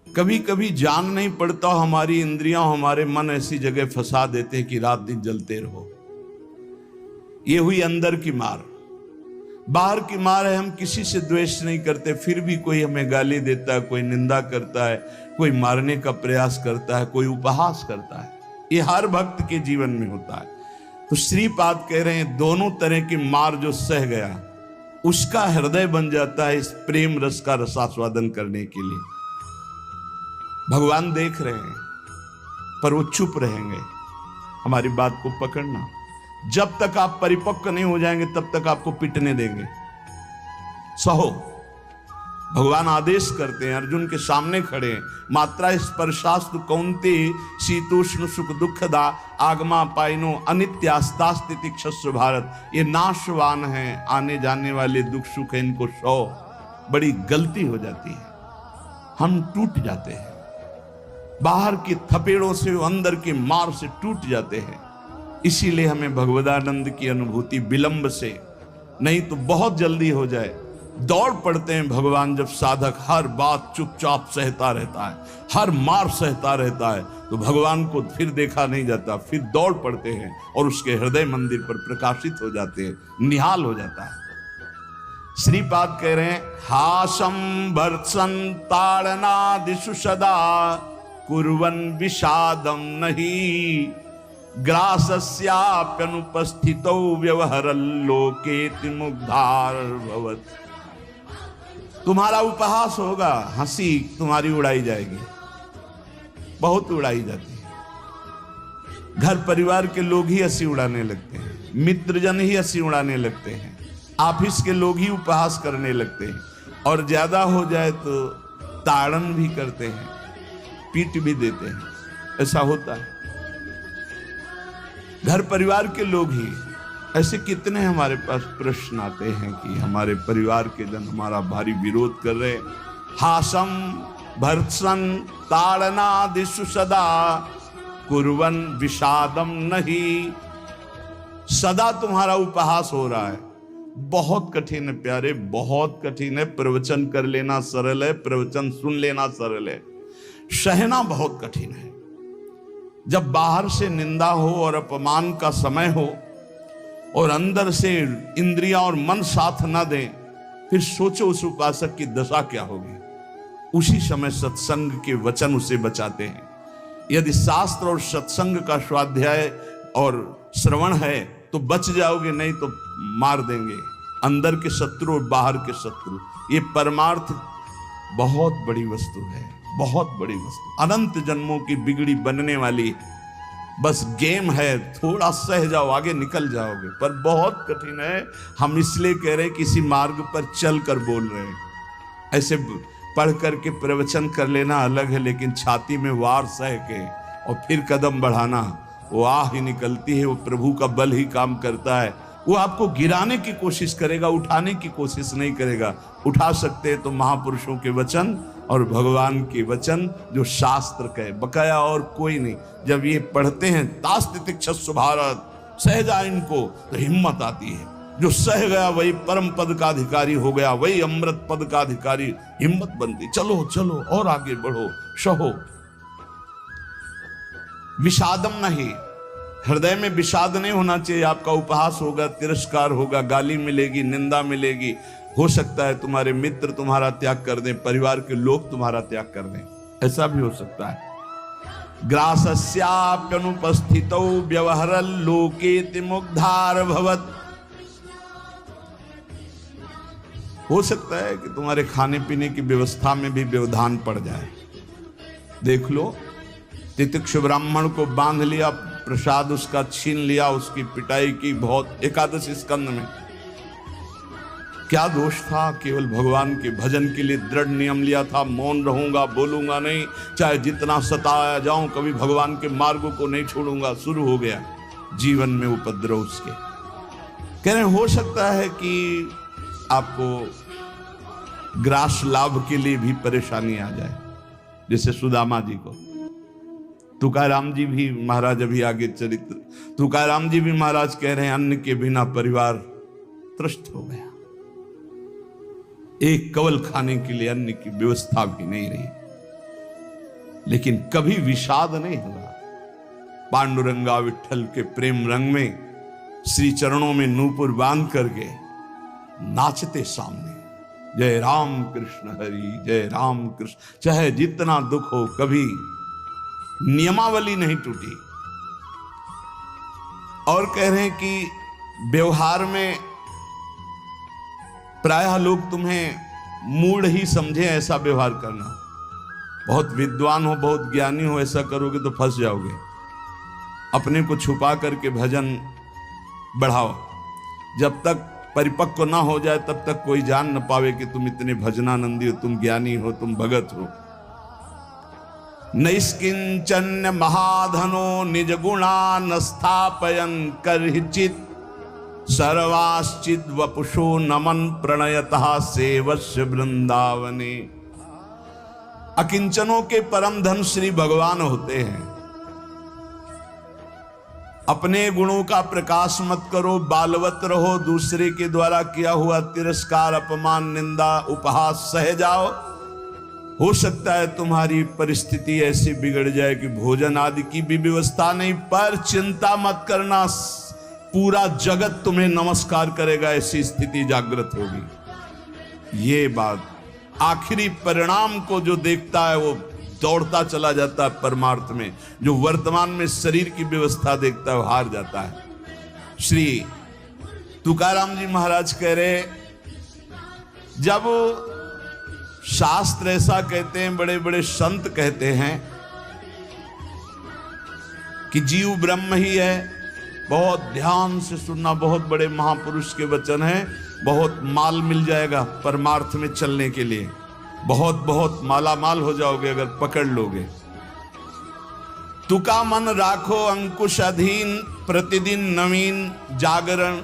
कभी कभी जान नहीं पड़ता, हमारी इंद्रियां हमारे मन ऐसी जगह फंसा देते हैं कि रात दिन जलते रहो। ये हुई अंदर की मार। बाहर की मार है, हम किसी से द्वेष नहीं करते, फिर भी कोई हमें गाली देता है, कोई निंदा करता है, कोई मारने का प्रयास करता है, कोई उपहास करता है। ये हर भक्त के जीवन में होता है। तो श्रीपाद कह रहे हैं, दोनों तरह की मार जो सह गया उसका हृदय बन जाता है इस प्रेम रस का रसास्वादन करने के लिए। भगवान देख रहे हैं पर वो चुप रहेंगे। हमारी बात को पकड़ना, जब तक आप परिपक्व नहीं हो जाएंगे तब तक आपको पिटने देंगे। सहो। भगवान आदेश करते हैं, अर्जुन के सामने खड़े हैं, मात्रा स्पर्शास्तु कौन्ते शीतोष्ण सुख दुखदा आगमा पाइनो अनित्यास्तास्तिति क्षस्व भारत। ये नाशवान है, आने जाने वाले दुख सुख है, इनको सो। बड़ी गलती हो जाती है, हम टूट जाते हैं, बाहर की थपेड़ों से अंदर की मार से टूट जाते हैं। इसीलिए हमें भगवदानंद की अनुभूति विलंब से नहीं तो बहुत जल्दी हो जाए। दौड़ पड़ते हैं भगवान जब साधक हर बात चुपचाप सहता रहता है, हर मार सहता रहता है, तो भगवान को फिर देखा नहीं जाता, फिर दौड़ पड़ते हैं और उसके हृदय मंदिर पर प्रकाशित हो जाते हैं, निहाल हो जाता है। श्रीपाद कह रहे हैं, हासम भर्त्सन ताड़नादिषु सदा कुर्वन् विषादम नहीं ग्रासस्याप्यनुपस्थितौ व्यवहरल्लोकेति मुग्धार भवत्। तुम्हारा उपहास होगा, हंसी तुम्हारी उड़ाई जाएगी, बहुत उड़ाई जाती है। घर परिवार के लोग ही हंसी उड़ाने लगते हैं, मित्रजन ही हंसी उड़ाने लगते हैं, ऑफिस के लोग ही उपहास करने लगते हैं, और ज्यादा हो जाए तो ताड़न भी करते हैं, पीट भी देते हैं। ऐसा होता है। घर परिवार के लोग ही ऐसे कितने हमारे पास प्रश्न आते हैं कि हमारे परिवार के जन हमारा भारी विरोध कर रहे। हासम भर्त्सन ताड़नादिषु सदा कुर्वन् विषादम नहीं। सदा तुम्हारा उपहास हो रहा है। बहुत कठिन है प्यारे, बहुत कठिन है। प्रवचन कर लेना सरल है, प्रवचन सुन लेना सरल है, सहना बहुत कठिन है। जब बाहर से निंदा हो और अपमान का समय हो और अंदर से इंद्रियां और मन साथ ना दें, फिर सोचो उस उपासक की दशा क्या होगी। उसी समय सत्संग के वचन उसे बचाते हैं। यदि शास्त्र और सत्संग का स्वाध्याय और श्रवण है तो बच जाओगे, नहीं तो मार देंगे अंदर के शत्रु और बाहर के शत्रु। ये परमार्थ बहुत बड़ी वस्तु है, बहुत बड़ी वस्तु, अनंत जन्मों की बिगड़ी बनने वाली। बस गेम है, थोड़ा सह जाओ, आगे निकल जाओगे, पर बहुत कठिन है। हम इसलिए कह रहे हैं किसी मार्ग पर चल कर बोल रहे हैं। ऐसे पढ़ करके प्रवचन कर लेना अलग है, लेकिन छाती में वार सह के और फिर कदम बढ़ाना, वो आह ही निकलती है। वो प्रभु का बल ही काम करता है। वो आपको गिराने की कोशिश करेगा, उठाने की कोशिश नहीं करेगा। उठा सकते हैं तो महापुरुषों के वचन और भगवान के वचन जो शास्त्र कहे, बकाया और कोई नहीं। जब ये पढ़ते हैं तास्तितिक्षस्व भारत, सह जाए इनको, तो हिम्मत आती है। जो सह गया वही परम पद का अधिकारी हो गया, वही अमृत पद का अधिकारी। हिम्मत बनती, चलो चलो और आगे बढ़ो, सहो। विषादम नहीं, हृदय में विषाद नहीं होना चाहिए। आपका उपहास होगा, तिरस्कार होगा, गाली मिलेगी, निंदा मिलेगी। हो सकता है तुम्हारे मित्र तुम्हारा त्याग कर दें, परिवार के लोग तुम्हारा त्याग कर दें, ऐसा भी हो सकता है। ग्रासस्याप्यनुपस्थितौ व्यवहरल्लोकेति मुग्धार भवत्। हो सकता है कि तुम्हारे खाने पीने की व्यवस्था में भी व्यवधान पड़ जाए। देख लो, तितिक्षु ब्राह्मण को बांध लिया, प्रसाद उसका छीन लिया, उसकी पिटाई की बहुत। एकादश स्कंद में क्या दोष था? केवल भगवान के भजन के लिए दृढ़ नियम लिया था, मौन रहूंगा, बोलूंगा नहीं, चाहे जितना सताया जाऊं, कभी भगवान के मार्गों को नहीं छोड़ूंगा। शुरू हो गया जीवन में उपद्रव उसके। कह रहे हो सकता है कि आपको ग्रास लाभ के लिए भी परेशानी आ जाए, जैसे सुदामा जी को। तुकाराम जी भी महाराज, अभी आगे चरित्र, तुकाराम जी भी महाराज कह रहे हैं, अन्न के बिना परिवार त्रस्त हो गया। एक कवल खाने के लिए अन्न की व्यवस्था भी नहीं रही। लेकिन कभी विषाद नहीं हुआ। पांडुरंगा विठल के प्रेम रंग में श्री चरणों में नूपुर बांध करके नाचते सामने, जय राम कृष्ण हरि, जय राम कृष्ण। चाहे जितना दुख हो, कभी नियमावली नहीं टूटी। और कह रहे हैं कि व्यवहार में प्रायः लोग तुम्हें मूढ़ ही समझे ऐसा व्यवहार करना। बहुत विद्वान हो, बहुत ज्ञानी हो, ऐसा करोगे तो फंस जाओगे। अपने को छुपा करके भजन बढ़ाओ। जब तक परिपक्व ना हो जाए तब तक कोई जान न पावे कि तुम इतने भजनानंदी हो, तुम ज्ञानी हो, तुम भगत हो। नैष्किंचन्य महाधनो निज गुणा न स्थापयन करहिचित, सर्वाश्चिद वपुषो नमन प्रणयतः सेवस्य वृंदावने। अकिंचनों के परम धन श्री भगवान होते हैं। अपने गुणों का प्रकाश मत करो, बालवत रहो। दूसरे के द्वारा किया हुआ तिरस्कार, अपमान, निंदा, उपहास सह जाओ। हो सकता है तुम्हारी परिस्थिति ऐसी बिगड़ जाए कि भोजन आदि की भी व्यवस्था नहीं, पर चिंता मत करना, पूरा जगत तुम्हें नमस्कार करेगा, ऐसी स्थिति जागृत होगी। ये बात आखिरी परिणाम को जो देखता है वो दौड़ता चला जाता है परमार्थ में। जो वर्तमान में शरीर की व्यवस्था देखता है वो हार जाता है। श्री तुकाराम जी महाराज कह रहे, जब शास्त्र ऐसा कहते हैं, बड़े बड़े संत कहते हैं कि जीव ब्रह्म ही है, बहुत ध्यान से सुनना, बहुत बड़े महापुरुष के वचन हैं। बहुत माल मिल जाएगा परमार्थ में चलने के लिए, बहुत बहुत माला माल हो जाओगे अगर पकड़ लोगे। तुका मन राखो अंकुश अधीन, प्रतिदिन नवीन जागरण,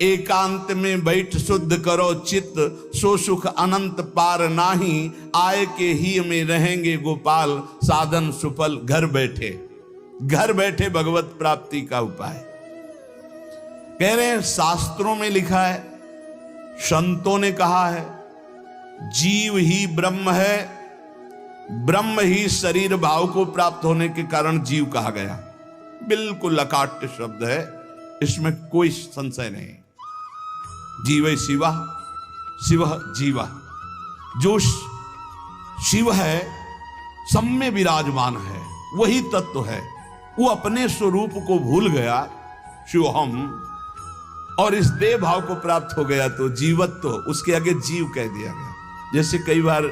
एकांत में बैठ शुद्ध करो चित्त, सो सुख अनंत पार नाही, आय के ही में रहेंगे गोपाल, साधन सुफल घर बैठे। घर बैठे भगवत प्राप्ति का उपाय कह रहे हैं। शास्त्रों में लिखा है, संतों ने कहा है, जीव ही ब्रह्म है, ब्रह्म ही शरीर भाव को प्राप्त होने के कारण जीव कहा गया। बिल्कुल अकाट्य शब्द है, इसमें कोई संशय नहीं। जीव शिवा, शिव जीवा। जो शिव है सब में विराजमान है, वही तत्व है। वो अपने स्वरूप को भूल गया, शिवहम, और इस देह भाव को प्राप्त हो गया तो जीवत्व, उसके आगे जीव कह दिया गया। जैसे कई बार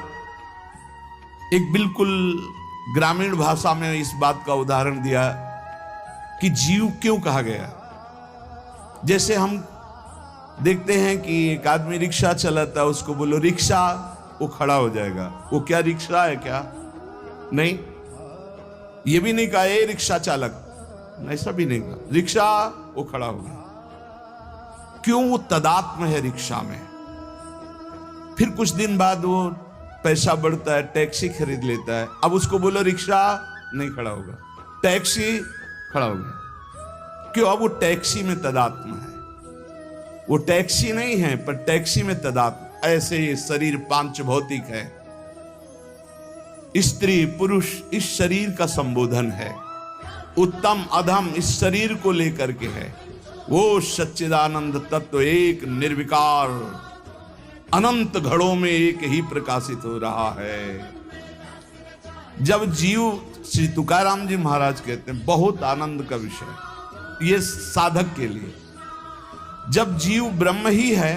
एक बिल्कुल ग्रामीण भाषा में इस बात का उदाहरण दिया कि जीव क्यों कहा गया। जैसे हम देखते हैं कि एक आदमी रिक्शा चलाता है, उसको बोलो रिक्शा, वो खड़ा हो जाएगा। वो क्या रिक्शा है क्या? नहीं। ये भी नहीं कहा ए रिक्शा चालक, ऐसा भी नहीं कहा। रिक्शा, वो खड़ा हो गया। क्यों? वो तदात्म है रिक्शा में। फिर कुछ दिन बाद वो पैसा बढ़ता है, टैक्सी खरीद लेता है। अब उसको बोलो रिक्शा, नहीं खड़ा होगा। टैक्सी, खड़ा हो गया। क्यों? अब वो टैक्सी में तदात्म है। वो टैक्सी नहीं है पर टैक्सी में तदात्म। ऐसे ही शरीर पांच भौतिक है। स्त्री पुरुष इस शरीर का संबोधन है, उत्तम अधम इस शरीर को लेकर के है। वो सच्चिदानंद तत्व एक निर्विकार अनंत घड़ों में एक ही प्रकाशित हो रहा है। जब जीव, श्री तुकाराम जी महाराज कहते हैं, बहुत आनंद का विषय ये साधक के लिए, जब जीव ब्रह्म ही है,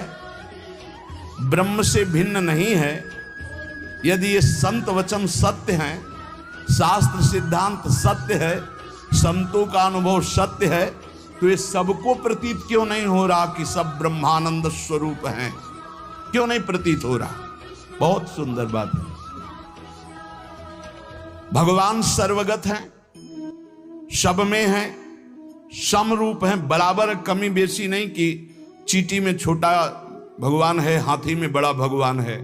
ब्रह्म से भिन्न नहीं है, यदि ये संत वचन सत्य हैं, शास्त्र सिद्धांत सत्य है, संतों का अनुभव सत्य है, तो ये सबको प्रतीत क्यों नहीं हो रहा कि सब ब्रह्मानंद स्वरूप हैं? क्यों नहीं प्रतीत हो रहा? बहुत सुंदर बात है। भगवान सर्वगत हैं, सब में हैं, समरूप हैं, बराबर, कमी बेसी नहीं कि चींटी में छोटा भगवान है, हाथी में बड़ा भगवान है।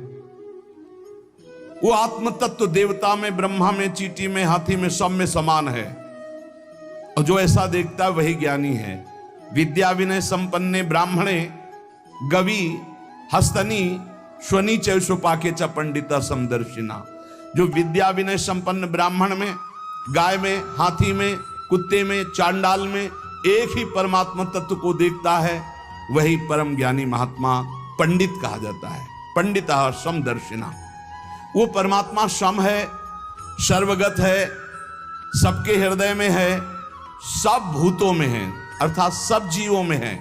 वो आत्म तत्व देवता में, ब्रह्मा में, चींटी में, हाथी में, सब में समान है। और जो ऐसा देखता है वही ज्ञानी है। विद्या विनय संपन्ने ब्राह्मणे गवि हस्तनी स्वनी चैसो पाके च पंडिता समदर्शिना। जो विद्या विनय संपन्न ब्राह्मण में, गाय में, हाथी में, कुत्ते में, चांडाल में एक ही परमात्मा तत्व को देखता है, वही परम ज्ञानी महात्मा पंडित कहा जाता है। पंडितः समदर्शिना। वो परमात्मा सम है, सर्वगत है, सबके हृदय में है, सब भूतों में है, अर्थात सब जीवों में है।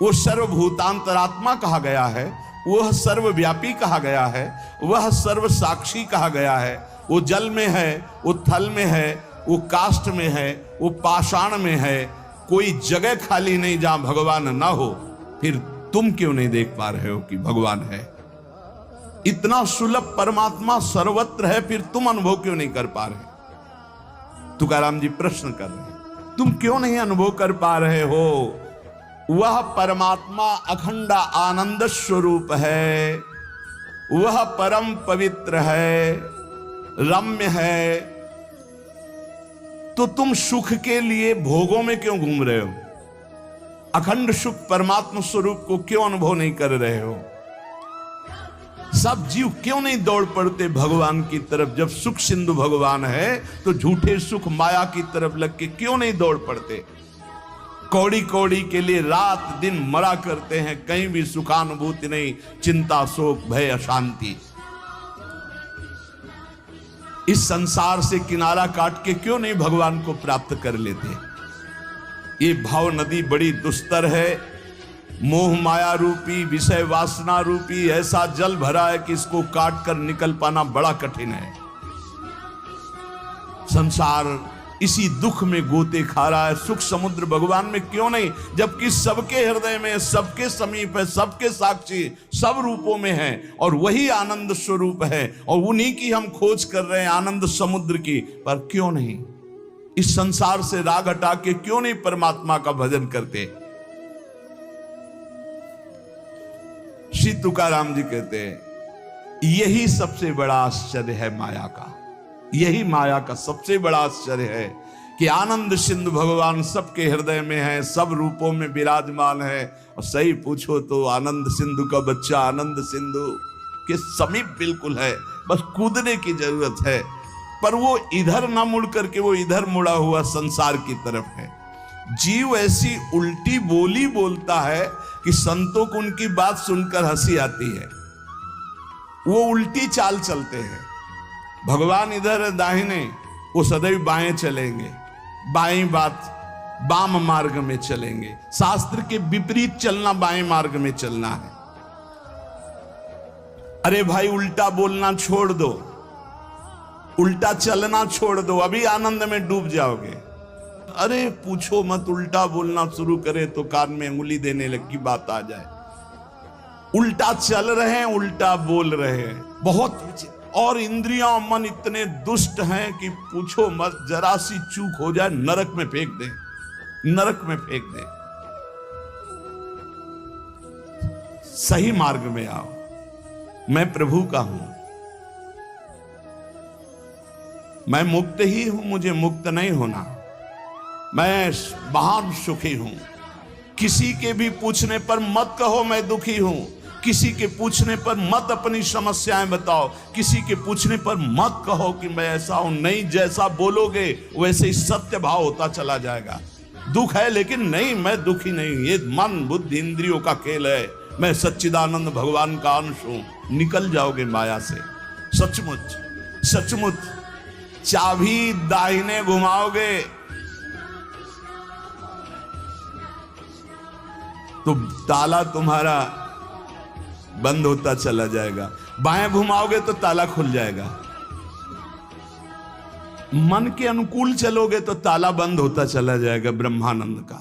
वो सर्वभूतांतरात्मा कहा गया है, वह सर्वव्यापी कहा गया है, वह सर्व साक्षी कहा गया है। वो जल में है, वो थल में है, वो काष्ठ में है, वो पाषाण में है। कोई जगह खाली नहीं जहां भगवान ना हो। फिर तुम क्यों नहीं देख पा रहे हो कि भगवान है? इतना सुलभ परमात्मा सर्वत्र है, फिर तुम अनुभव क्यों नहीं कर पा रहे? तुकाराम जी प्रश्न कर रहे हैं, तुम क्यों नहीं अनुभव कर पा रहे हो? वह परमात्मा अखंड आनंद स्वरूप है, वह परम पवित्र है, रम्य है। तो तुम सुख के लिए भोगों में क्यों घूम रहे हो? अखंड सुख परमात्मा स्वरूप को क्यों अनुभव नहीं कर रहे हो? सब जीव क्यों नहीं दौड़ पड़ते भगवान की तरफ? जब सुख सिंधु भगवान है तो झूठे सुख माया की तरफ लग के क्यों नहीं दौड़ पड़ते? कौड़ी कौड़ी के लिए रात दिन मरा करते हैं, कहीं भी सुखानुभूति नहीं, चिंता शोक भय अशांति। इस संसार से किनारा काट के क्यों नहीं भगवान को प्राप्त कर लेते? ये भाव नदी बड़ी दुस्तर है, मोह माया रूपी, विषय वासना रूपी ऐसा जल भरा है कि इसको काट कर निकल पाना बड़ा कठिन है। संसार इसी दुख में गोते खा रहा है। सुख समुद्र भगवान में क्यों नहीं? जबकि सबके हृदय में, सबके समीप है, सबके साक्षी, सब रूपों में है, और वही आनंद स्वरूप है, और उन्हीं की हम खोज कर रहे हैं, आनंद समुद्र की। पर क्यों नहीं इस संसार से राग हटा के क्यों नहीं परमात्मा का भजन करते? श्री तुकाराम जी कहते हैं यही सबसे बड़ा आश्चर्य है माया का। यही माया का सबसे बड़ा आश्चर्य है कि आनंद सिंधु भगवान सबके हृदय में है, सब रूपों में विराजमान है। और सही पूछो तो आनंद सिंधु का बच्चा आनंद सिंधु के समीप बिल्कुल है, बस कूदने की जरूरत है। पर वो इधर ना मुड़ करके वो इधर मुड़ा हुआ संसार की तरफ है। जीव ऐसी उल्टी बोली बोलता है कि संतों को उनकी बात सुनकर हंसी आती है। वो उल्टी चाल चलते हैं। भगवान इधर दाहिने, वो सदैव बाएं चलेंगे, बाएं बात वाम मार्ग में चलेंगे। शास्त्र के विपरीत चलना बाएं मार्ग में चलना है। अरे भाई उल्टा बोलना छोड़ दो, उल्टा चलना छोड़ दो, अभी आनंद में डूब जाओगे। अरे पूछो मत, उल्टा बोलना शुरू करे तो कान में उंगली देने लगी बात आ जाए। उल्टा चल रहे हैं, उल्टा बोल रहे हैं, बहुत। और इंद्रियां मन इतने दुष्ट हैं कि पूछो मत, जरा सी चूक हो जाए नरक में फेंक दे, नरक में फेंक दे। सही मार्ग में आओ, मैं प्रभु का हूं, मैं मुक्त ही हूं, मुझे मुक्त नहीं होना। मैं महान सुखी हूं। किसी के भी पूछने पर मत कहो मैं दुखी हूं। किसी के पूछने पर मत अपनी समस्याएं बताओ। किसी के पूछने पर मत कहो कि मैं ऐसा हूं। नहीं, जैसा बोलोगे वैसे ही सत्य भाव होता चला जाएगा। दुख है लेकिन नहीं, मैं दुखी नहीं, ये मन बुद्धि इंद्रियों का खेल है, मैं सच्चिदानंद भगवान का अंश हूं। निकल जाओगे माया से। सचमुच सचमुच चाबी दाहिने घुमाओगे तो ताला तुम्हारा बंद होता चला जाएगा, बाएं घुमाओगे तो ताला खुल जाएगा। मन के अनुकूल चलोगे तो ताला बंद होता चला जाएगा ब्रह्मानंद का।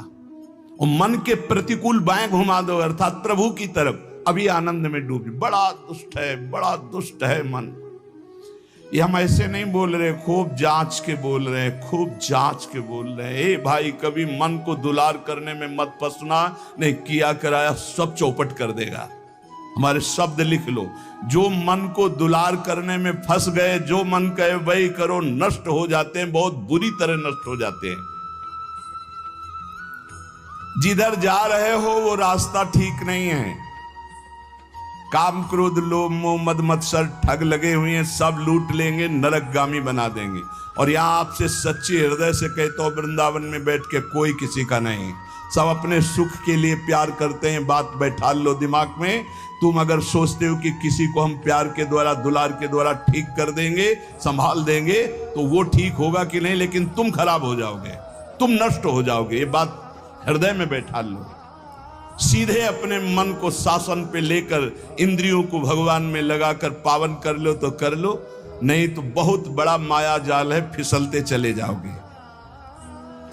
और मन के प्रतिकूल बाएं घुमा दो, अर्थात प्रभु की तरफ, अभी आनंद में डूबी। बड़ा दुष्ट है, बड़ा दुष्ट है मन। ये हम ऐसे नहीं बोल रहे, खूब जांच के बोल रहे हैं, खूब जांच के बोल रहे हैं। ए भाई, कभी मन को दुलार करने में मत फंसना, नहीं किया कराया सब चौपट कर देगा। हमारे शब्द लिख लो, जो मन को दुलार करने में फंस गए, जो मन कहे वही करो, नष्ट हो जाते हैं, बहुत बुरी तरह नष्ट हो जाते हैं। जिधर जा रहे हो वो रास्ता ठीक नहीं है। काम क्रोध लोभ मोह मद मत्सर ठग लगे हुए हैं, सब लूट लेंगे, नरकगामी बना देंगे। और यहाँ आपसे सच्चे हृदय से कहता हूं, वृंदावन में बैठ के कोई किसी का नहीं, सब अपने सुख के लिए प्यार करते हैं। बात बैठा लो दिमाग में, तुम अगर सोचते हो कि किसी को हम प्यार के द्वारा दुलार के द्वारा ठीक कर देंगे, संभाल देंगे, तो वो ठीक होगा कि नहीं, लेकिन तुम खराब हो जाओगे, तुम नष्ट हो जाओगे। ये बात हृदय में बैठा लो। सीधे अपने मन को शासन पे लेकर इंद्रियों को भगवान में लगाकर पावन कर लो तो कर लो, नहीं तो बहुत बड़ा माया जाल है, फिसलते चले जाओगे।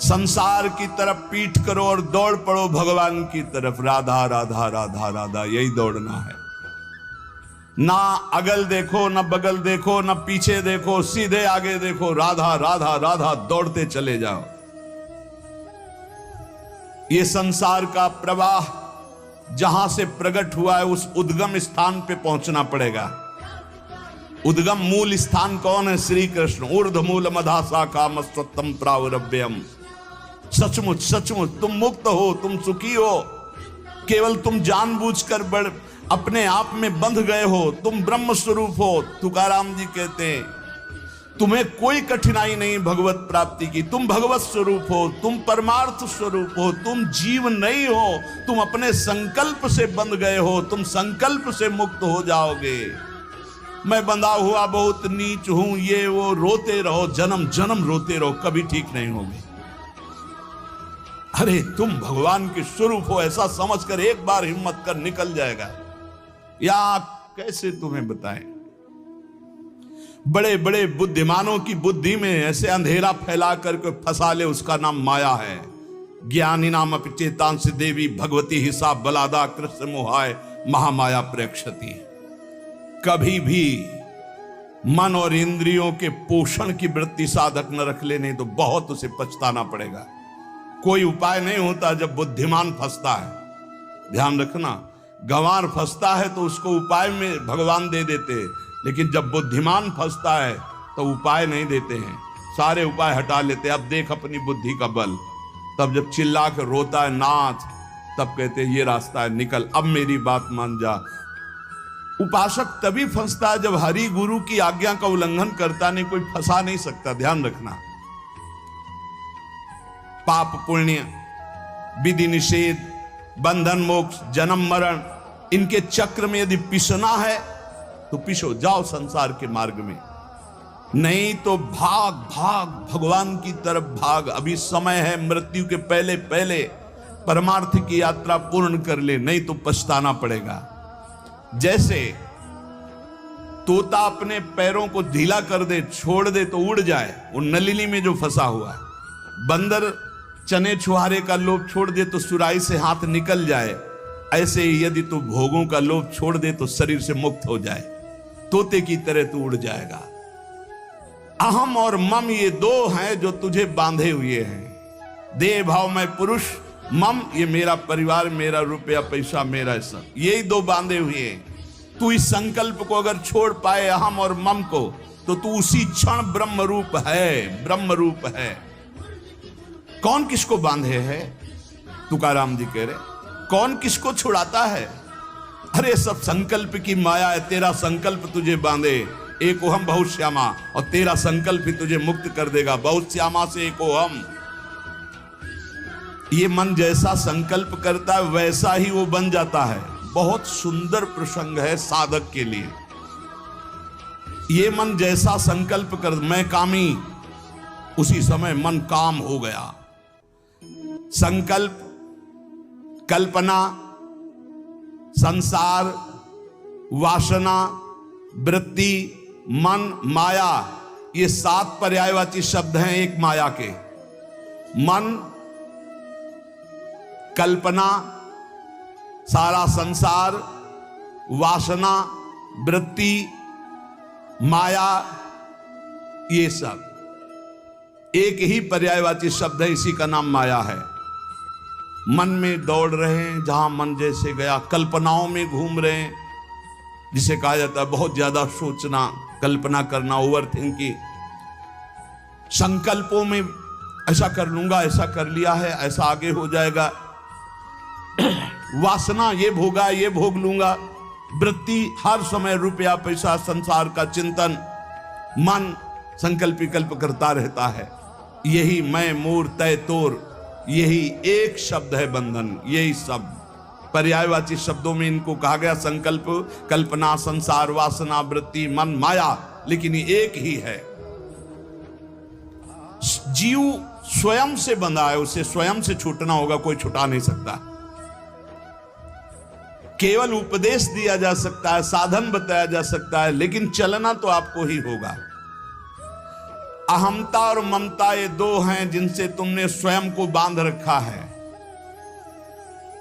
संसार की तरफ पीठ करो और दौड़ पड़ो भगवान की तरफ। राधा राधा राधा राधा, यही दौड़ना है। ना अगल देखो, ना बगल देखो, ना पीछे देखो, सीधे आगे देखो, राधा राधा राधा, दौड़ते चले जाओ। ये संसार का प्रवाह जहां से प्रकट हुआ है उस उद्गम स्थान पे पहुंचना पड़ेगा। उद्गम मूल स्थान कौन है? श्री कृष्ण। ऊर्ध्व मूल मधा शाखा मस्तम प्रावरभ्यम। सचमुच सचमुच तुम मुक्त हो, तुम सुखी हो। केवल तुम जानबूझकर बड़ अपने आप में बंध गए हो। तुम ब्रह्म स्वरूप हो। तुकाराम जी कहते हैं तुम्हें कोई कठिनाई नहीं भगवत प्राप्ति की। तुम भगवत स्वरूप हो, तुम परमार्थ स्वरूप हो, तुम जीव नहीं हो, तुम अपने संकल्प से बंध गए हो, तुम संकल्प से मुक्त हो जाओगे। मैं बंधा हुआ बहुत नीच हूं, ये वो रोते रहो, जन्म जन्म रोते रहो, कभी ठीक नहीं होगी। अरे तुम भगवान के स्वरूप हो ऐसा समझकर एक बार हिम्मत कर निकल जाएगा। या कैसे तुम्हें बताएं, बड़े बड़े बुद्धिमानों की बुद्धि में ऐसे अंधेरा फैला करके फंसा ले, उसका नाम माया है। ज्ञानी नाम अपचेतांश देवी भगवती हिसाब बलादा कृष्ण मोहाय महामाया प्रेक्षती। कभी भी मन और इंद्रियों के पोषण की वृत्ति साधक न रख ले, नहीं तो बहुत उसे पछताना पड़ेगा। कोई उपाय नहीं होता जब बुद्धिमान फंसता है। ध्यान रखना, गंवार फंसता है तो उसको उपाय में भगवान दे देते हैं, लेकिन जब बुद्धिमान फंसता है तो उपाय नहीं देते हैं, सारे उपाय हटा लेते हैं। अब देख अपनी बुद्धि का बल। तब जब चिल्ला कर रोता है नाथ, तब कहते हैं ये रास्ता है, निकल, अब मेरी बात मान जा। उपासक तभी फंसता है जब हरि गुरु की आज्ञा का उल्लंघन करता, नहीं कोई फंसा नहीं सकता। ध्यान रखना, पाप पुण्य, विधि निषेध, बंधन मोक्ष, जन्म मरण, इनके चक्र में यदि पिसना है तो पिसो, जाओ संसार के मार्ग में। नहीं तो भाग भाग भगवान की तरफ भाग। अभी समय है, मृत्यु के पहले पहले परमार्थ की यात्रा पूर्ण कर ले, नहीं तो पछताना पड़ेगा। जैसे तोता अपने पैरों को ढीला कर दे, छोड़ दे तो उड़ जाए, वो नलिनी में जो फंसा हुआ है। बंदर चने छुहारे का लोभ छोड़ दे तो सुराही से हाथ निकल जाए, ऐसे ही यदि तू भोगों का लोभ छोड़ दे तो शरीर से मुक्त हो जाए, तोते की तरह तू उड़ जाएगा। अहम और मम ये दो हैं जो तुझे बांधे हुए हैं। देह भाव में पुरुष, मम ये मेरा परिवार, मेरा रुपया पैसा, मेरा सब, यही दो बांधे हुए हैं। तू इस संकल्प को अगर छोड़ पाए अहम और मम को, तो तू उसी क्षण ब्रह्म रूप है, ब्रह्म रूप है। कौन किसको बांधे है? तुकाराम जी कह रहे, कौन किसको छुड़ाता है? अरे सब संकल्प की माया है। तेरा संकल्प तुझे बांधे, एक ओहम बहुत श्यामा, और तेरा संकल्प ही तुझे मुक्त कर देगा। बहुत श्यामा से एक ओहम। ये मन जैसा संकल्प करता है वैसा ही वो बन जाता है। बहुत सुंदर प्रसंग है साधक के लिए। ये मन जैसा संकल्प कर, मैं कामी, उसी समय मन काम हो गया। संकल्प, कल्पना, संसार, वासना, वृत्ति, मन, माया, ये 7 पर्यायवाची शब्द हैं एक माया के। मन, कल्पना, सारा संसार, वासना, वृत्ति, माया, ये सब एक ही पर्यायवाची शब्द है, इसी का नाम माया है। मन में दौड़ रहे हैं, जहां मन जैसे गया, कल्पनाओं में घूम रहे हैं, जिसे कहा जाता है बहुत ज्यादा सोचना, कल्पना करना, ओवर थिंकिंग। संकल्पों में ऐसा कर लूंगा, ऐसा कर लिया है, ऐसा आगे हो जाएगा। वासना, ये भोगा, ये भोग लूंगा, वृत्ति हर समय रुपया पैसा संसार का चिंतन, मन संकल्प विकल्प करता रहता है। यही मैं मोर तय तोर, यही एक शब्द है बंधन। यही शब्द पर्यायवाची शब्दों में इनको कहा गया संकल्प, कल्पना, संसार, वासना, वृत्ति, मन, माया, लेकिन ये एक ही है। जीव स्वयं से बंधा है, उसे स्वयं से छूटना होगा, कोई छुटा नहीं सकता। केवल उपदेश दिया जा सकता है, साधन बताया जा सकता है, लेकिन चलना तो आपको ही होगा। अहमता और ममता ये दो हैं जिनसे तुमने स्वयं को बांध रखा है।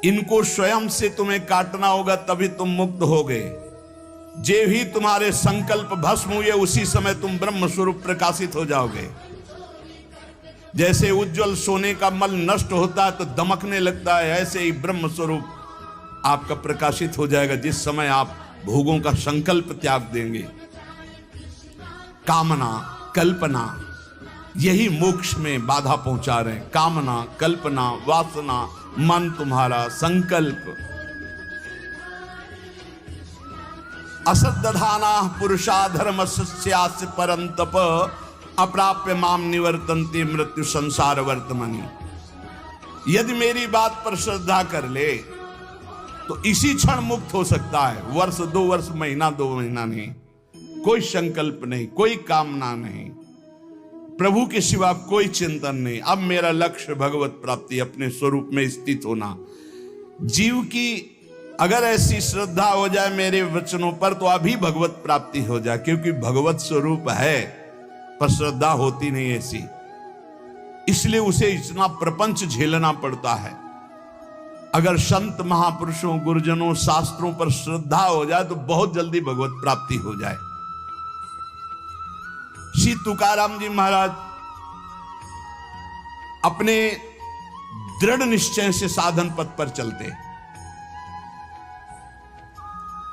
इनको स्वयं से तुम्हें काटना होगा, तभी तुम मुक्त होगे। जे भी तुम्हारे संकल्प भस्म हुए, उसी समय तुम ब्रह्म स्वरूप प्रकाशित हो जाओगे। जैसे उज्जवल सोने का मल नष्ट होता है तो दमकने लगता है, ऐसे ही ब्रह्म स्वरूप आपका प्रकाशित हो जाएगा जिस समय आप भोगों का संकल्प त्याग देंगे। कामना, कल्पना, यही मोक्ष में बाधा पहुंचा रहे हैं। कामना, कल्पना, वासना, मन तुम्हारा संकल्प। असद्दधाना पुरुषा धर्मस्यास्य परंतप, अप्राप्य माम निवर्तन्ते मृत्यु संसार वर्तमनि। यदि मेरी बात पर श्रद्धा कर ले तो इसी क्षण मुक्त हो सकता है। वर्ष 2 वर्ष, महीना 2 महीना नहीं, कोई संकल्प नहीं, कोई कामना नहीं, प्रभु के सिवा कोई चिंतन नहीं। अब मेरा लक्ष्य भगवत प्राप्ति, अपने स्वरूप में स्थित होना। जीव की अगर ऐसी श्रद्धा हो जाए मेरे वचनों पर तो अभी भगवत प्राप्ति हो जाए, क्योंकि भगवत स्वरूप है पर श्रद्धा होती नहीं ऐसी, इसलिए उसे इतना प्रपंच झेलना पड़ता है। अगर संत महापुरुषों, गुरुजनों, शास्त्रों पर श्रद्धा हो जाए तो बहुत जल्दी भगवत प्राप्ति हो जाए। श्री तुकाराम जी महाराज अपने दृढ़ निश्चय से साधन पथ पर चलते।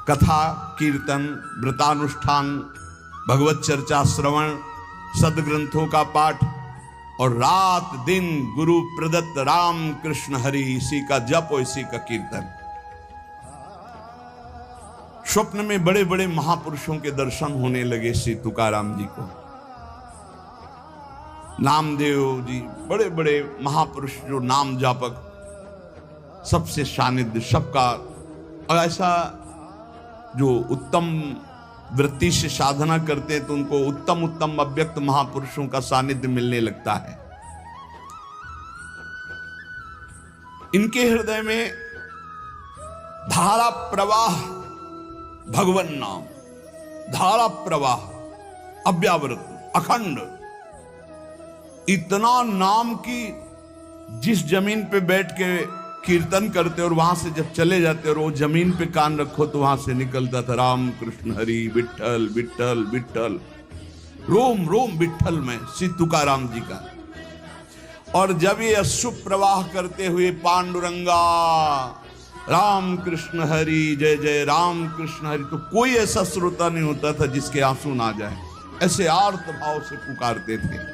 कथा, कीर्तन, व्रतानुष्ठान, भगवत चर्चा, श्रवण, सदग्रंथों का पाठ और रात दिन गुरु प्रदत्त राम कृष्ण हरि, इसी का जप और इसी का कीर्तन। स्वप्न में बड़े बड़े महापुरुषों के दर्शन होने लगे श्री तुकाराम जी को। नामदेव जी, बड़े बड़े महापुरुष जो नाम जापक, सबसे सानिध्य सबका। और ऐसा जो उत्तम वृत्ति से साधना करते हैं तो उनको उत्तम उत्तम अव्यक्त महापुरुषों का सानिध्य मिलने लगता है। इनके हृदय में धारा प्रवाह, भगवन नाम, धारा प्रवाह, अव्यावृत, अखंड, इतना नाम की जिस जमीन पे बैठ के कीर्तन करते और वहां से जब चले जाते और वो जमीन पे कान रखो तो वहां से निकलता था राम कृष्ण हरि, विठल विठल विठल, रोम रोम विठल में श्री तुकाराम जी का। और जब ये अशुभ प्रवाह करते हुए पांडुरंगा राम कृष्ण हरि, जय जय राम कृष्ण हरि, तो कोई ऐसा श्रोता नहीं होता था जिसके आंसू ना जाए। ऐसे आर्त भाव से पुकारते थे।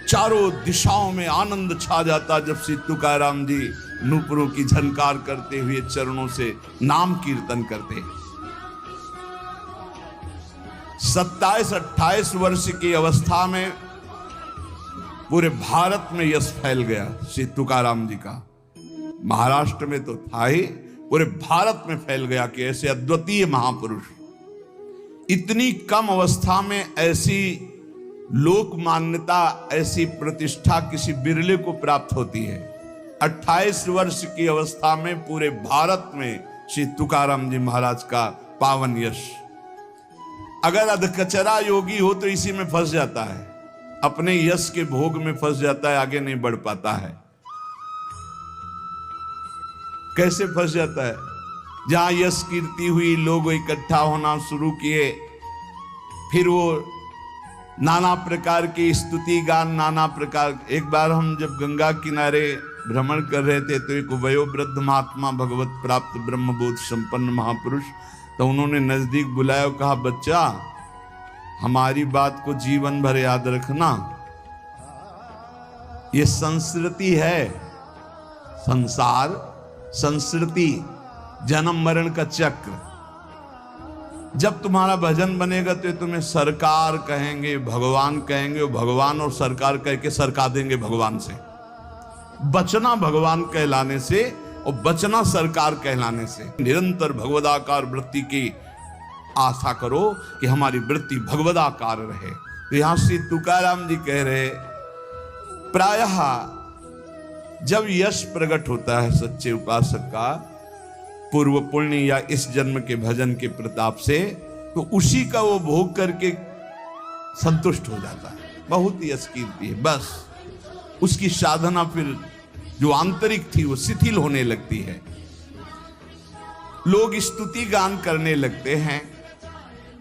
चारों दिशाओं में आनंद छा जाता जब श्री तुकाराम जी नूपुरों की झनकार करते हुए चरणों से नाम कीर्तन करते। 27-28 वर्ष की अवस्था में पूरे भारत में यश फैल गया श्री तुकाराम जी का। महाराष्ट्र में तो था ही, पूरे भारत में फैल गया कि ऐसे अद्वितीय महापुरुष। इतनी कम अवस्था में ऐसी लोक मान्यता, ऐसी प्रतिष्ठा किसी बिरले को प्राप्त होती है। 28 वर्ष की अवस्था में पूरे भारत में श्री तुकाराम जी महाराज का पावन यश। अगर अधकचरा योगी हो तो इसी में फंस जाता है, अपने यश के भोग में फंस जाता है, आगे नहीं बढ़ पाता है। कैसे फंस जाता है? जहां यश कीर्ति हुई, लोग इकट्ठा होना शुरू किए, फिर वो नाना प्रकार की स्तुति गान, नाना प्रकार। एक बार हम जब गंगा किनारे भ्रमण कर रहे थे तो एक वयोवृद्ध महात्मा, भगवत प्राप्त ब्रह्मबोध संपन्न महापुरुष, तो उन्होंने नजदीक बुलाया और कहा, बच्चा हमारी बात को जीवन भर याद रखना, ये संस्कृति है, संसार संस्कृति, जन्म मरण का चक्र। जब तुम्हारा भजन बनेगा तो तुम्हें सरकार कहेंगे, भगवान कहेंगे, और भगवान और सरकार कह के सरका देंगे भगवान से। बचना भगवान कहलाने से और बचना सरकार कहलाने से। निरंतर भगवदाकार वृत्ति की आशा करो कि हमारी वृत्ति भगवदाकार रहे। तो यहां श्री तुकाराम जी कह रहे, प्रायः जब यश प्रकट होता है सच्चे उपासक का पूर्व पुण्य या इस जन्म के भजन के प्रताप से, तो उसी का वो भोग करके संतुष्ट हो जाता है। बहुत ही यश कीर्ति है, बस उसकी साधना फिर जो आंतरिक थी वो शिथिल होने लगती है। लोग स्तुति गान करने लगते हैं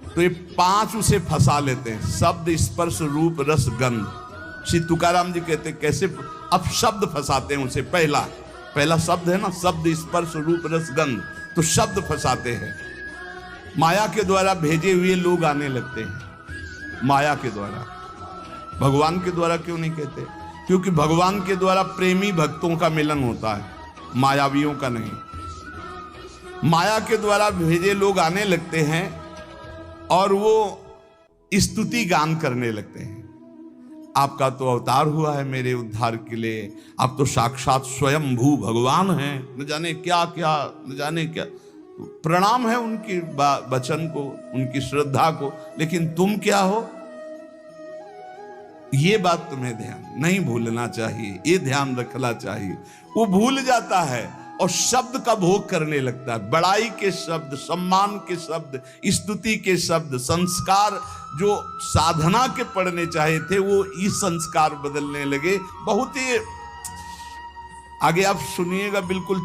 तो ये 5 उसे फंसा लेते हैं, शब्द, स्पर्श, रूप, रस, गंध। श्री तुकाराम जी कहते कैसे अब शब्द फंसाते हैं उसे। पहला शब्द है ना, शब्द, स्पर्श, रूप, रस, गंध, तो शब्द फंसाते हैं। माया के द्वारा भेजे हुए लोग आने लगते हैं, माया के द्वारा। भगवान के द्वारा क्यों नहीं कहते? क्योंकि भगवान के द्वारा प्रेमी भक्तों का मिलन होता है, मायावियों का नहीं। माया के द्वारा भेजे लोग आने लगते हैं और वो स्तुति गान करने लगते हैं। आपका तो अवतार हुआ है मेरे उद्धार के लिए, आप तो साक्षात स्वयंभू भगवान हैं, न जाने क्या क्या, न जाने क्या। प्रणाम है उनकी वचन को, उनकी श्रद्धा को, लेकिन तुम क्या हो, ये बात तुम्हें ध्यान नहीं भूलना चाहिए, ये ध्यान रखना चाहिए। वो भूल जाता है और शब्द का भोग करने लगता है। बड़ाई के शब्द, सम्मान के शब्द, स्तुति के शब्द, संस्कार जो साधना के पढ़ने चाहे थे वो ये संस्कार बदलने लगे। बहुत ही आगे आप सुनिएगा, बिल्कुल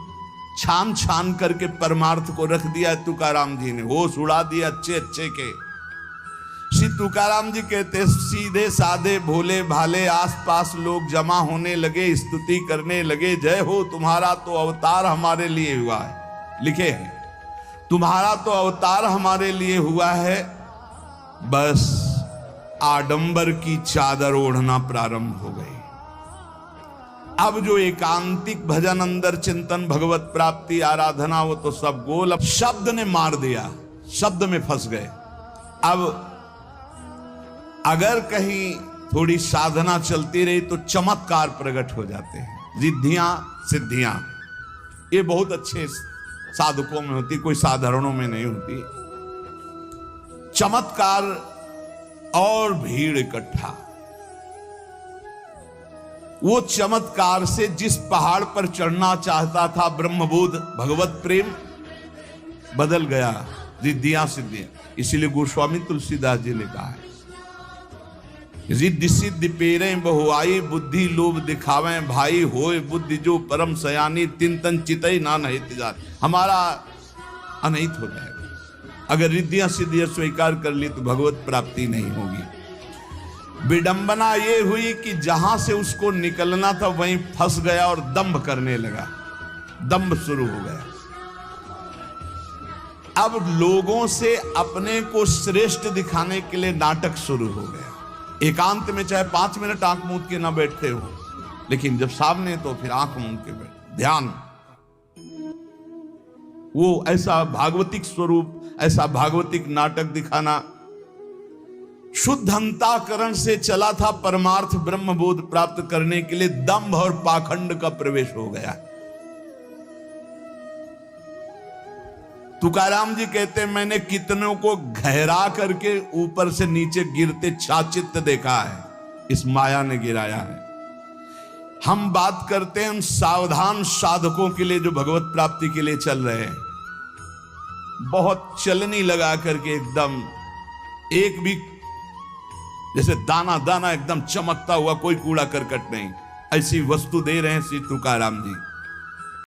छान छान करके परमार्थ को रख दिया तुकाराम जी ने, होश उड़ा दिया अच्छे अच्छे के। श्री तुकाराम जी कहते सीधे साधे भोले भाले आसपास लोग जमा होने लगे, स्तुति करने लगे। जय हो, तुम्हारा तो अवतार हमारे लिए हुआ है, लिखे हैं, तुम्हारा तो अवतार हमारे लिए हुआ है। बस आडंबर की चादर ओढ़ना प्रारंभ हो गई। अब जो एकांतिक भजन, अंदर चिंतन, भगवत प्राप्ति, आराधना, वो तो सब गोल। अब शब्द ने मार दिया, शब्द में फंस गए। अब अगर कहीं थोड़ी साधना चलती रही तो चमत्कार प्रकट हो जाते हैं, रिद्धियां, सिद्धियां। ये बहुत अच्छे साधकों में होती, कोई साधारणों में नहीं होती। चमत्कार और भीड़ इकट्ठा। वो चमत्कार से जिस पहाड़ पर चढ़ना चाहता था ब्रह्मबोध, भगवत प्रेम, बदल गया रिद्धियां सिद्धियां। इसीलिए गोस्वामी तुलसीदास जी ने कहा है, रिद्धि सिद्धि पेरे बहुआई, बुद्धि लोभ दिखावे भाई, होए बुद्धि जो परम सयानी, तिन तन चितई ना नहित जात। हमारा अनहित हो जाएगा अगर रिद्धियां सिद्धियां स्वीकार कर ली तो भगवत प्राप्ति नहीं होगी। विडंबना ये हुई कि जहां से उसको निकलना था वहीं फंस गया और दंभ करने लगा, दंभ शुरू हो गया। अब लोगों से अपने को श्रेष्ठ दिखाने के लिए नाटक शुरू हो गया। एकांत में चाहे 5 मिनट आंख मूंद के ना बैठते हो, लेकिन जब सामने तो फिर आंख मूंद के बैठ, ध्यान। वो ऐसा भागवतिक स्वरूप, ऐसा भागवतिक नाटक दिखाना। शुद्ध अंतःकरण से चला था परमार्थ ब्रह्मबोध प्राप्त करने के लिए, दंभ और पाखंड का प्रवेश हो गया। तुकाराम जी कहते हैं, मैंने कितनों को गहरा करके ऊपर से नीचे गिरते छाचित देखा है, इस माया ने गिराया है। हम बात करते हैं उन सावधान साधकों के लिए जो भगवत प्राप्ति के लिए चल रहे हैं। बहुत चलनी लगा करके एकदम एक भी जैसे दाना दाना एकदम चमकता हुआ, कोई कूड़ा करकट नहीं, ऐसी वस्तु दे रहे हैं श्री तुकाराम जी।